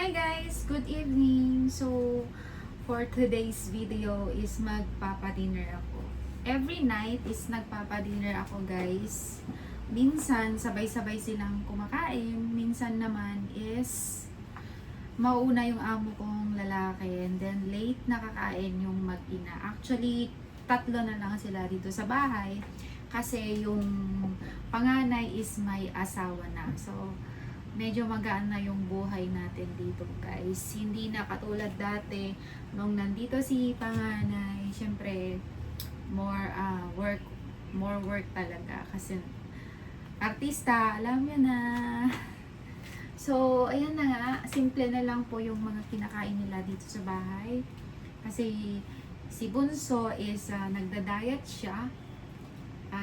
Hi guys! Good evening! So, for today's video is magpapadinner ako. Every night is nagpapadinner ako guys. Minsan, sabay-sabay silang kumakain. Minsan naman is mauna yung amo kong lalaki and then late nakakain yung mag-ina. Actually, tatlo na lang sila dito sa bahay kasi yung panganay is may asawa na. So, medyo magaan na yung buhay natin dito guys. Hindi na katulad dati nung nandito si panganay. Siyempre, more work talaga kasi artista, alam niyo na. So, ayan na nga, simple na lang po yung mga kinakain nila dito sa bahay. Kasi si Bunso is nagda-diet siya.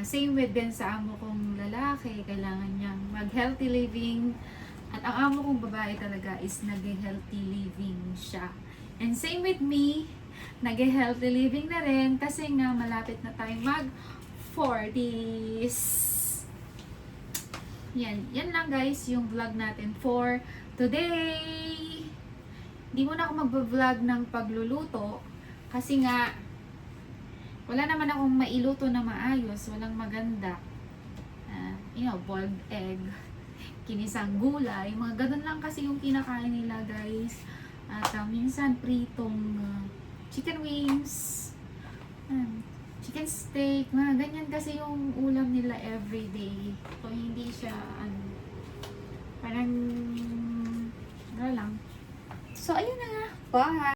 Same with din sa amo kong lalaki, kailangan niyang mag-healthy living. At ang amo kong babae talaga is nag-healthy living siya. And same with me, nag-healthy living na rin kasi nga malapit na tayo mag-40s. Yan lang guys yung vlog natin for today. Hindi muna ako mag-vlog ng pagluluto kasi nga wala naman akong mailuto na maayos, walang maganda. Boiled egg, kinisang gulay, mga ganun lang kasi yung kinakain nila guys. At minsan pritong chicken wings, chicken steak, mga ganyan kasi yung ulam nila everyday. So hindi siya parang wala lang. So ayun na nga. Bye!